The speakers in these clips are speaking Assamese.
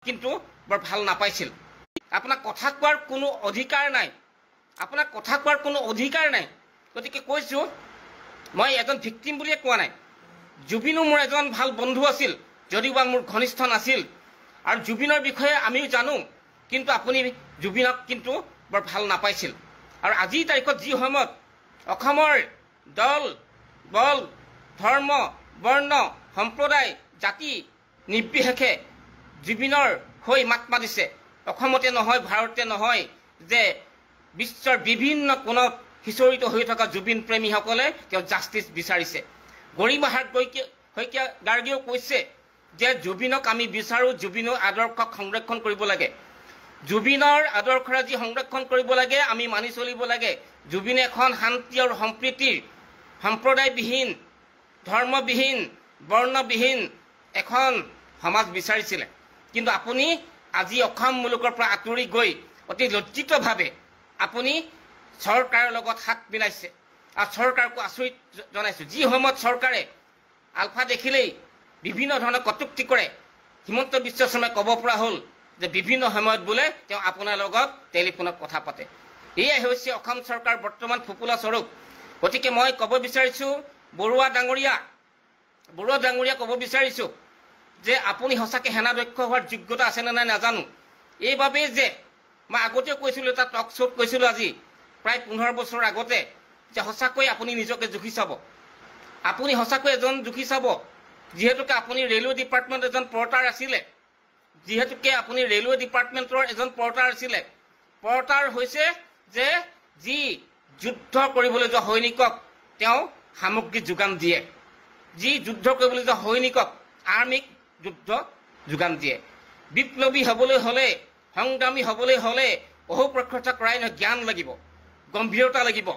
কিন্তু বৰ ভাল নাপাইছিল আপোনাক কথা কোৱাৰ কোনো অধিকাৰ নাই আপোনাক কথা কোৱাৰ কোনো অধিকাৰ নাই গতিকে কৈছো মই এজন ভিকটিম বুলিয়ে কোৱা নাই জুবিনো মোৰ এজন ভাল বন্ধু আছিল যদিওবা মোৰ ঘনিষ্ঠ নাছিল আৰু জুবিনৰ বিষয়ে আমিও জানো কিন্তু আপুনি জুবিনক কিন্তু বৰ ভাল নাপাইছিল আৰু আজিৰ তাৰিখত যি সময়ত অসমৰ দল বল ধৰ্ম বৰ্ণ সম্প্ৰদায় জাতি নিৰ্বিশেষে জুবিনৰ হৈ মাত মাতিছে অসমতে নহয় ভাৰততে নহয় যে বিশ্বৰ বিভিন্ন কোণত হিচৰিত হৈ থকা জুবিন প্ৰেমীসকলে তেওঁ জাষ্টিছ বিচাৰিছে গৰিমা শইকীয়া গাৰ্গীয়েও কৈছে যে জুবিনক আমি বিচাৰো জুবিনৰ আদৰ্শক সংৰক্ষণ কৰিব লাগে জুবিনৰ আদৰ্শৰাজি সংৰক্ষণ কৰিব লাগে আমি মানি চলিব লাগে জুবিনে এখন শান্তি আৰু সম্প্ৰীতিৰ সম্প্ৰদায়বিহীন ধৰ্মবিহীন বৰ্ণবিহীন এখন সমাজ বিচাৰিছিলে কিন্তু আপুনি আজি অসম মুলুকৰ পৰা আঁতৰি গৈ অতি লজ্জিতভাৱে আপুনি চৰকাৰৰ লগত হাত মিলাইছে আৰু চৰকাৰকো আচৰিত জনাইছো যি সময়ত চৰকাৰে আলফা দেখিলেই বিভিন্ন ধৰণৰ কটুক্তি কৰে হিমন্ত বিশ্ব শৰ্মাই ক'ব পৰা হ'ল যে বিভিন্ন সময়ত বোলে তেওঁ আপোনাৰ লগত টেলিফোনত কথা পাতে এয়াই হৈছে অসম চৰকাৰ বৰ্তমান ফুপুলা স্বৰূপ গতিকে মই ক'ব বিচাৰিছো বৰুৱা ডাঙৰীয়া ক'ব বিচাৰিছো যে আপুনি সঁচাকৈ সেনাধ্যক্ষ হোৱাৰ যোগ্যতা আছে নে নাই নাজানো এইবাবেই যে মই আগতেও কৈছিলোঁ এটা টক শ্ব'ত কৈছিলোঁ আজি প্ৰায় 15 বছৰ আগতে যে সঁচাকৈ আপুনি নিজকে জুখি চাব আপুনি সঁচাকৈ এজন জুখি চাব যিহেতুকে আপুনি ৰেলৱে ডিপাৰ্টমেণ্টৰ এজন পৰ্টাৰ আছিলে পৰ্টাৰ হৈছে যে যি যুদ্ধ কৰিবলৈ যোৱা সৈনিকক তেওঁ সামগ্ৰী যোগান দিয়ে যি যুদ্ধ কৰিবলৈ যোৱা সৈনিকক আৰ্মিক যুদ্ধ যোগান দিয়ে বিপ্লৱী হ'বলৈ হ'লে সংগ্ৰামী হ'বলৈ হ'লে অহোপ্ৰখ্যাত কৰাই নহয় জ্ঞান লাগিব গম্ভীৰতা লাগিব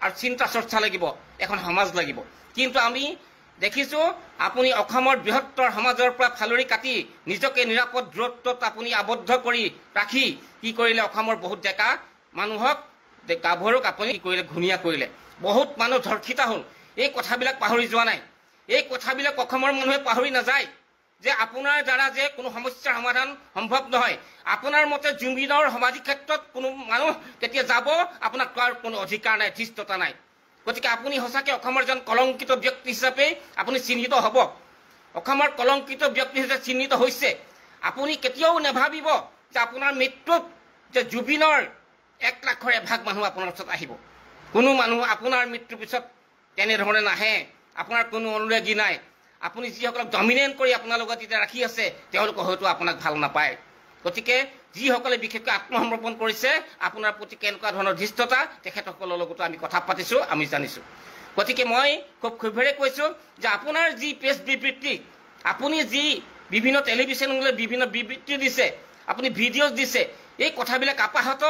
আৰু চিন্তা চৰ্চা লাগিব এখন সমাজ লাগিব কিন্তু আমি দেখিছো আপুনি অসমৰ বৃহত্তৰ সমাজৰ পৰা ফালৰি কাটি নিজকে নিৰাপদ দূৰত্বত আপুনি আবদ্ধ কৰি ৰাখি কি কৰিলে অসমৰ বহুত ডেকা মানুহক গাভৰুক আপুনি কি কৰিলে ঘূণীয়া কৰিলে বহুত মানুহ ধৰ্ষিত হ'ল এই কথাবিলাক পাহৰি যোৱা নাই এই কথাবিলাক অসমৰ মানুহে পাহৰি নাযায় যে আপোনাৰ দ্বাৰা যে কোনো সমস্যাৰ সমাধান সম্ভৱ নহয় আপোনাৰ মতে জুবিনৰ সামাজিক ক্ষেত্ৰত কোনো মানুহ কেতিয়া যাব আপোনাক কোৱাৰ কোনো অধিকাৰ নাই ধৃষ্টতা নাই গতিকে আপুনি সঁচাকৈ অসমৰ এজন কলংকিত ব্যক্তি হিচাপে আপুনি চিহ্নিত হ'ব অসমৰ কলংকিত ব্যক্তি হিচাপে চিহ্নিত হৈছে আপুনি কেতিয়াও নাভাবিব যে আপোনাৰ মৃত্যুত যে জুবিনৰ 1 লাখৰ এভাগ মানুহ আপোনাৰ ওচৰত আহিব কোনো মানুহ আপোনাৰ মৃত্যুৰ পিছত তেনেধৰণে নাহে আপোনাৰ কোনো অনুৰাগী নাই আপুনি যিসকলক ডমিনেট কৰি আপোনাৰ লগত এতিয়া ৰাখি আছে তেওঁলোকে হয়তো আপোনাক ভাল নাপায় গতিকে যিসকলে বিশেষকৈ আত্মসমৰ্পণ কৰিছে আপোনাৰ প্ৰতি কেনেকুৱা ধৰণৰ ধৃষ্টতা তেখেতসকলৰ লগতো আমি কথা পাতিছো আমি জানিছো গতিকে মই খুব ক্ষোভেৰে কৈছো যে আপোনাৰ যি প্ৰেছ বিবৃতি আপুনি যি বিভিন্ন টেলিভিছনলৈ বিভিন্ন বিবৃতি দিছে আপুনি ভিডিঅ' দিছে এই কথাবিলাক আপাহত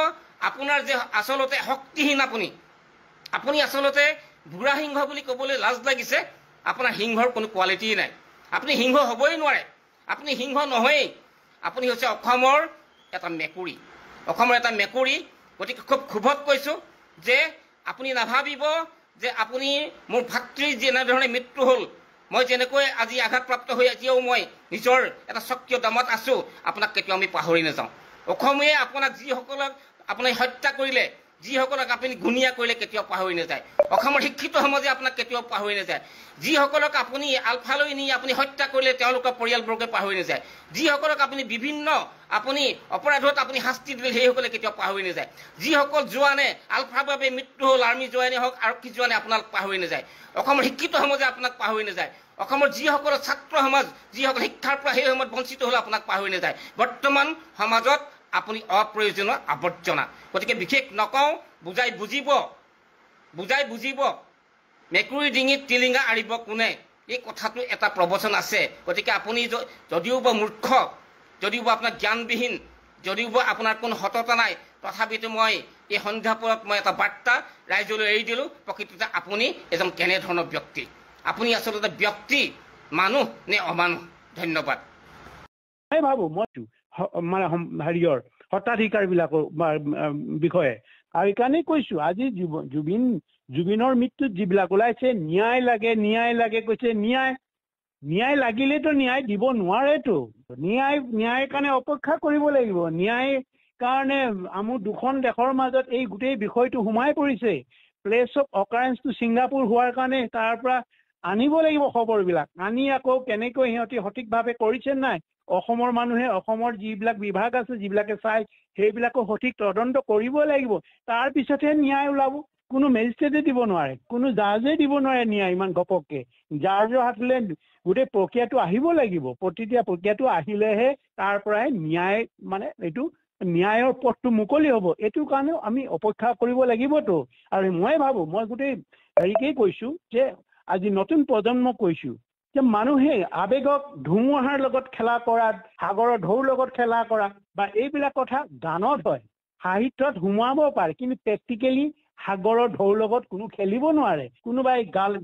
আপোনাৰ যে আচলতে শক্তিহীন আপুনি আচলতে বুঢ়া সিংহ বুলি ক'বলৈ লাজ লাগিছে আপোনাৰ সিংহৰ কোনো কোৱালিটি নাই আপুনি সিংহ হ'বই নোৱাৰে আপুনি সিংহ নহয়েই আপুনি হৈছে অসমৰ এটা মেকুৰী গতিকে খুব ক্ষোভত কৈছো যে আপুনি নাভাবিব যে আপুনি মোৰ ভাতৃৰ যেনেধৰণে মৃত্যু হ'ল মই যেনেকৈ আজি আঘাতপ্ৰাপ্ত হৈ এতিয়াও মই নিজৰ এটা সক্ৰিয় দমত আছো আপোনাক কেতিয়াও আমি পাহৰি নাযাওঁ অসমে আপোনাক যিসকলক আপুনি হত্যা কৰিলে যিসকলক আপুনি ঘূণীয়া কৰিলে কেতিয়াও পাহৰি নাযায় অসমৰ শিক্ষিত সমাজে আপোনাক কেতিয়াও পাহৰি নাযায় যিসকলক আপুনি আলফালৈ নি আপুনি হত্যা কৰিলে তেওঁলোকৰ পৰিয়ালবৰ্গে পাহৰি নাযায় যিসকলক আপুনি বিভিন্ন আপুনি অপৰাধত আপুনি শাস্তি দিলে সেইসকলে কেতিয়াও পাহৰি নাযায় যিসকল জোৱানে আলফাৰ বাবে মৃত্যু হ'ল আৰ্মি জোৱানে হওক আৰক্ষী জোৱানে আপোনাক পাহৰি নাযায় অসমৰ শিক্ষিত সমাজে আপোনাক পাহৰি নাযায় অসমৰ যিসকল ছাত্ৰ সমাজ যিসকল শিক্ষাৰ পৰা সেই সময়ত বঞ্চিত হ'ল আপোনাক পাহৰি নাযায় বৰ্তমান সমাজত আপুনি অপ্ৰয়োজনীয় আৱৰ্জনা গতিকে বিশেষ নকওঁ বুজাই বুজিব মেকুৰী ডিঙিত টিলিঙা আৰিব কোনে এই কথাটো এটা প্ৰবচন আছে গতিকে আপুনি যদিওবা মূৰ্খ যদিওবা আপোনাৰ জ্ঞানবিহীন যদিওবা আপোনাৰ কোনো সততা নাই তথাপিতো মই এই সন্ধ্যাপৰত মই এটা বাৰ্তা ৰাইজলৈ এৰি দিলোঁ প্ৰকৃততে আপুনি এজন কেনেধৰণৰ ব্যক্তি আপুনি আচলতে ব্যক্তি মানুহ নে অমানুহ ধন্যবাদ মই ভাবোঁ মানে হেৰিয়ৰ হতাধিকাৰবিলাকৰ বিষয়ে আৰু এইকাৰণেই কৈছোঁ আজি জুবিনৰ মৃত্যুত যিবিলাক ওলাইছে ন্যায় লাগে কৈছে ন্যায় ন্যায় লাগিলেতো ন্যায় দিব নোৱাৰেতো ন্যায়ৰ কাৰণে অপেক্ষা কৰিব লাগিব ন্যায় কাৰণে আমাৰ দুখন দেশৰ মাজত এই গোটেই বিষয়টো সোমাই পৰিছে প্লেচ অফ অকাৰেন্সটো ছিংগাপুৰ হোৱাৰ কাৰণে তাৰ পৰা আনিব লাগিব খবৰবিলাক আনি আকৌ কেনেকৈ সিহঁতি সঠিকভাৱে কৰিছে নাই অসমৰ মানুহে অসমৰ যিবিলাক বিভাগ আছে যিবিলাকে চাই সেইবিলাকো সঠিক তদন্ত কৰিব লাগিব তাৰ পিছতহে ন্যায় ওলাব কোনো মেজিষ্ট্ৰেটে দিব নোৱাৰে কোনো জাজে দিব নোৱাৰে ন্যায় ইমান ঘপককে জাজৰ হাতলৈ গোটেই প্ৰক্ৰিয়াটো আহিব লাগিব প্ৰতিতিয়া প্ৰক্ৰিয়াটো আহিলেহে তাৰ পৰাই ন্যায় মানে এইটো ন্যায়ৰ পথটো মুকলি হ'ব এইটো কাৰণেও আমি অপেক্ষা কৰিব লাগিবতো আৰু মই ভাবোঁ মই গোটেই হেৰিকেই কৈছোঁ যে আজি নতুন প্ৰজন্মক কৈছোঁ যে মানুহে আৱেগক ধুমুহাৰ লগত খেলা কৰা সাগৰৰ ঢৌৰ লগত খেলা কৰা বা এইবিলাক কথা গানত হয় সাহিত্যত সোমোৱাব পাৰে কিন্তু প্ৰেক্টিকেলি সাগৰৰ ঢৌৰ লগত কোনো খেলিব নোৱাৰে কোনোবাই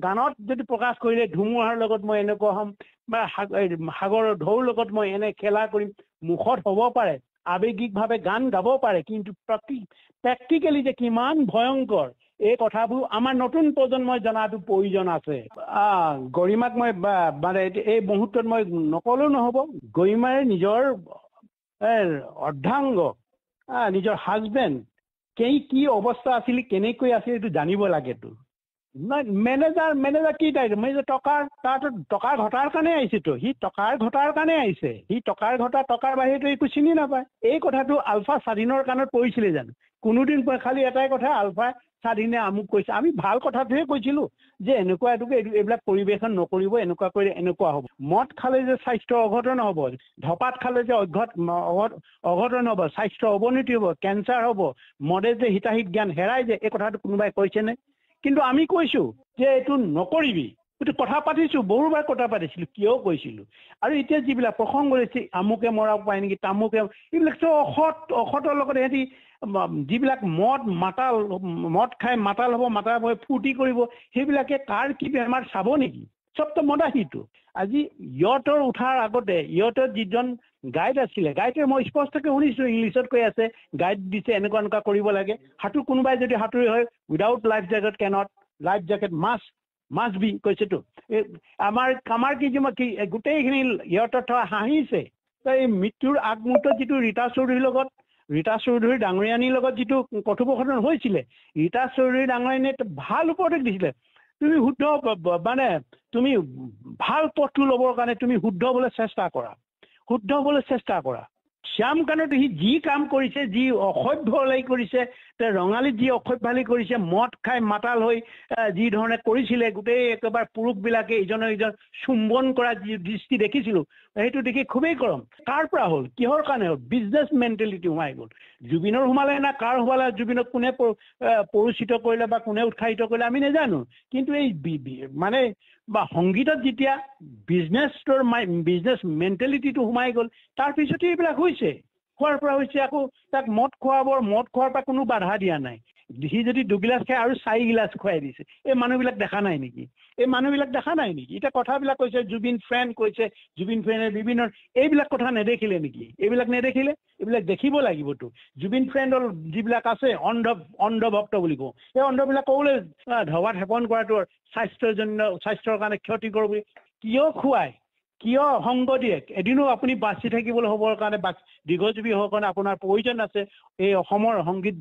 গানত যদি প্ৰকাশ কৰিলে ধুমুহাৰ লগত মই এনেকুৱা হ'ম বা সাগৰৰ ঢৌৰ লগত মই এনে খেলা কৰিম মুখত হ'ব পাৰে আৱেগিকভাৱে গান গাব পাৰে কিন্তু প্ৰেক্টিকেলি যে কিমান ভয়ংকৰ এই কথাবোৰ আমাৰ নতুন প্ৰজন্মই জনাটো প্ৰয়োজন আছে গৰিমাক মই মানে এই মুহূৰ্তত মই নকলেও নহ'ব গৰিমাৰ নিজৰ অৰ্ধাংগ নিজৰ হাজবেণ্ড কি অৱস্থা আছিল কেনেকৈ আছিল এইটো জানিব লাগেতো মেনেজাৰ কি তাই টকাৰ ঘটাৰ কাৰণে আহিছেতো সি টকাৰ ঘটাৰ কাৰণে আহিছে সি টকাৰ বাহিৰেতো একো চিনি নাপায় এই কথাটো আলফা স্বাধীনৰ কাণত পৰিছিলে জানো কোনোদিন খালি এটাই কথা আলফা স্বাধীনে আমুক কৈছে আমি ভাল কথাটোহে কৈছিলোঁ যে এনেকুৱা এইবিলাক পৰিৱেশন নকৰিব এনেকুৱা কৰিলে এনেকুৱা হ'ব মদ খালে যে স্বাস্থ্য অঘটন হ'ব ধপাত খালে যে অঘটন হ'ব স্বাস্থ্য অৱনতি হ'ব কেঞ্চাৰ হ'ব মদে যে হিতাহিত জ্ঞান হেৰাই যে এই কথাটো কোনোবাই কৈছেনে কিন্তু আমি কৈছোঁ যে এইটো নকৰিবি এইটো কথা পাতিছোঁ বহুবাৰ কথা পাতিছিলোঁ কিয় কৈছিলোঁ আৰু এতিয়া যিবিলাক প্ৰসংগ হৈছে আমুকে মৰাব পাৰে নেকি তামুকে এইবিলাক চব অসতৰ লগত সিহঁতি যিবিলাক মদ খাই মাতাল হ'ব মাতাল হৈ ফূৰ্তি কৰিব সেইবিলাকে কাৰ কি বেমাৰ চাব নেকি চবতো মদাহীটো আজি ইয়টৰ উঠাৰ আগতে ইয়টৰ যিজন গাইড আছিলে গাইডে মই স্পষ্টকৈ শুনিছোঁ ইংলিছত কৈ আছে গাইড দিছে এনেকুৱা কৰিব লাগে কোনোবাই যদি সাঁতুৰি হয় উইদাউট লাইফ জেকেট মাছ বি কৈছেতো আমাৰ কি গোটেইখিনি ইয়টত থকা হাঁহিছে এই মৃত্যুৰ আগমুহূৰ্তত যিটো ৰীতা চৌধুৰী ডাঙৰীয়ানীৰ লগত যিটো কথোপকথন হৈছিলে ৰীতা চৌধুৰী ডাঙৰীয়ানীয়ে ভাল উপদেশ দিছিলে তুমি শুদ্ধ মানে তুমি ভাল পথটো ল'বৰ কাৰণে তুমি শুদ্ধ হ'বলৈ চেষ্টা কৰা শ্যাম কানত সি যি কাম কৰিছে যি অসভ্যলাই কৰিছে ৰঙালীত যি অসভ্যালি কৰিছে মদ খাই মাতাল হৈ যি ধৰণে কৰিছিলে গোটেই একেবাৰে পুৰুষবিলাকে ইজনে সিজন চুম্বন কৰা যি দৃষ্টি দেখিছিলোঁ সেইটো দেখি খুবেই গৰম কাৰ পৰা হ'ল কিহৰ কাৰণে হ'ল বিজনেছ মেণ্টেলিটি সোমাই গ'ল জুবিনৰ সোমালে না কাৰ সোমালে জুবিনক কোনে পৰিচিত কৰিলে বা কোনে উৎসাহিত কৰিলে আমি নাজানো কিন্তু এই মানে বা সংগীতত যেতিয়া বিজনেছ মেণ্টেলিটিটো সোমাই গ'ল তাৰপিছতে এইবিলাক হৈছে খোৱাৰ পৰা হৈছে আকৌ তাক মদ খোৱাৰ পৰা কোনো বাধা দিয়া নাই সি যদি 2 গিলাচ খায় আৰু 4 গিলাচ খুৱাই দিছে এই মানুহবিলাক দেখা নাই নেকি এতিয়া কথাবিলাক কৈছে জুবিন ফ্ৰেণ্ড কৈছে জুবিন ফ্ৰেণ্ডে বিভিন্ন এইবিলাক কথা নেদেখিলে নেকি এইবিলাক দেখিব লাগিবতো জুবিন ফ্ৰেণ্ডৰ যিবিলাক আছে অন্ধভক্ত বুলি কওঁ এই অন্ধবিলাক ক'বলৈ ধবাত সেপন কৰাটো স্বাস্থ্যৰ কাৰণে ক্ষতিকৰ বুলি কিয় সংগ দিয়ে এদিনো আপুনি বাচি থাকিবলৈ হ'বৰ কাৰণে দীৰ্ঘজীৱী হ'বৰ কাৰণে আপোনাৰ প্ৰয়োজন আছে এই অসমৰ সংগীত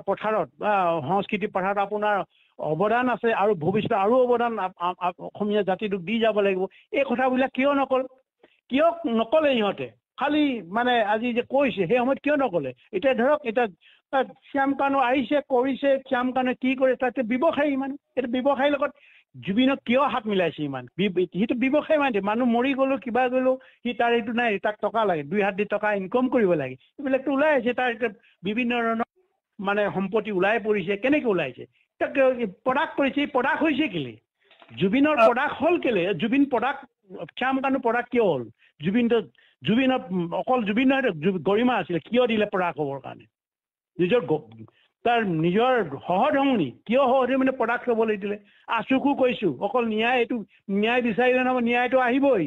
পথাৰত বা সংস্কৃতি পথাৰত আপোনাৰ অৱদান আছে আৰু ভৱিষ্যতে আৰু অৱদান অসমীয়া জাতিটোক দি যাব লাগিব এই কথাবিলাক কিয় নকলে ইহঁতে খালি মানে আজি যে কৈছে সেই সময়ত কিয় নকলে এতিয়া ধৰক শ্যাম কানু আহিছে কৰিছে শ্যাম কানুৱে কি কৰে তাতে ব্যৱসায়ী ইমান এইটো ব্যৱসায়ীৰ লগত জুবিনক কিয় হাত মিলাইছে ইমান সিটো ব্যৱসায় মানে মানুহ মৰি গ'লো কিবা গ'লো সি তাৰ এইটো নাই তাক টকা লাগে 2 হাত দি টকা ইনকম কৰিব লাগে এইবিলাকতো ওলাই আছে তাৰ বিভিন্ন ধৰণৰ মানে সম্পত্তি ওলাই পৰিছে কেনেকৈ ওলাইছে তাক প্ৰডাক্ট কৰিছে প্ৰডাক্ট হৈছে কেলে জুবিনৰ প্ৰডাক্ট হ'ল কেলে জুবিন প্ৰডাক্ট শ্যাম কানু প্ৰডাক্ট কিয় হ'ল জুবিনৰ অকল জুবিন নহয় গৰিমা আছিলে কিয় দিলে প্ৰডাক্ট হ'বৰ কাৰণে তাৰ নিজৰ সহধমনী কিয় সহধমনী প্ৰডাক্ট ল'বলৈ দিলে আচুকো কৈছোঁ অকল ন্যায় বিচাৰিলে নহ'ব ন্যায়টো আহিবই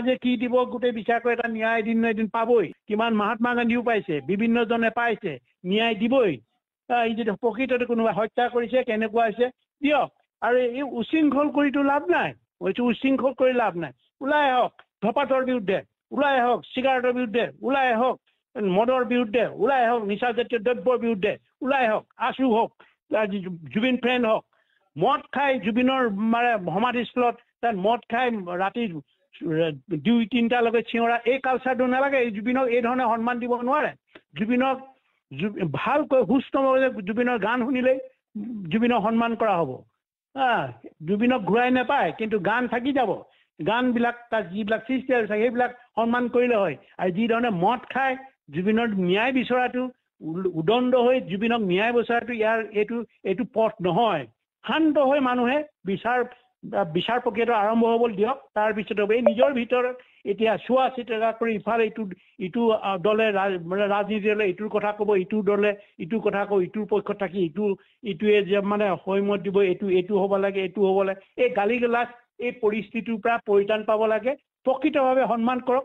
যে কি দিব গোটেই বিচাৰ কৰি এটা ন্যায় এদিন পাবই কিমান মহাত্মা গান্ধীও পাইছে বিভিন্নজনে পাইছে ন্যায় দিবই এই যদি প্ৰকৃততে কোনোবাই হত্যা কৰিছে কেনেকুৱা হৈছে দিয়ক আৰু এই উশৃংখল কৰিতো লাভ নাই উশৃংখল কৰি লাভ নাই ওলাই আহক ধপাতৰ বিৰুদ্ধে, ওলাই আহক চিগাৰেটৰ বিৰুদ্ধে, ওলাই আহক মদৰ বিৰুদ্ধে, ওলাই আহক নিচাজাতীয় দ্ৰব্যৰ বিৰুদ্ধে, ওলাই আহক আশু হওক, জুবিন ফ্ৰেণ্ড হওক। মদ খাই জুবিনৰ মানে সমাধিস্থলত তাত মদ খাই ৰাতি 2-3টালৈকে চিঞৰা, এই কালচাৰটো নালাগে। জুবিনক এই ধৰণে সন্মান দিব নোৱাৰে। জুবিনক ভালকৈ সুস্থভাৱে জুবিনৰ গান শুনিলেই জুবিনক সন্মান কৰা হ'ব। জুবিনক ঘূৰাই নাপায়, কিন্তু গান থাকি যাব। গানবিলাক তাত যিবিলাক সৃষ্টি আছে সেইবিলাক সন্মান কৰিলে হয়। আৰু যি ধৰণে মদ খাই জুবিনৰ ন্যায় বিচৰাটো, উদণ্ড হৈ জুবিনক ন্যায় বিচৰাটো ইয়াৰ এইটো পথ নহয়। শান্ত হৈ মানুহে বিচাৰ প্ৰক্ৰিয়াটো আৰম্ভ হ'বলৈ দিয়ক। তাৰপিছত এই নিজৰ ভিতৰত এতিয়া চোৱা চিতা কৰি ইফালে ইটো দলে ৰাজনীতি দলে ইটোৰ কথা ক'ব, ইটোৰ দলে ইটোৰ কথা ক'ব, ইটোৰ পক্ষত থাকি ইটোৱে যে মানে সৈমত দিব, এইটো হ'ব লাগে, এইটো হ'ব লাগে। এই গালি গালাজ এই পৰিস্থিতিৰ পৰা পৰিত্ৰাণ পাব লাগে। প্ৰকৃতভাৱে সন্মান কৰক।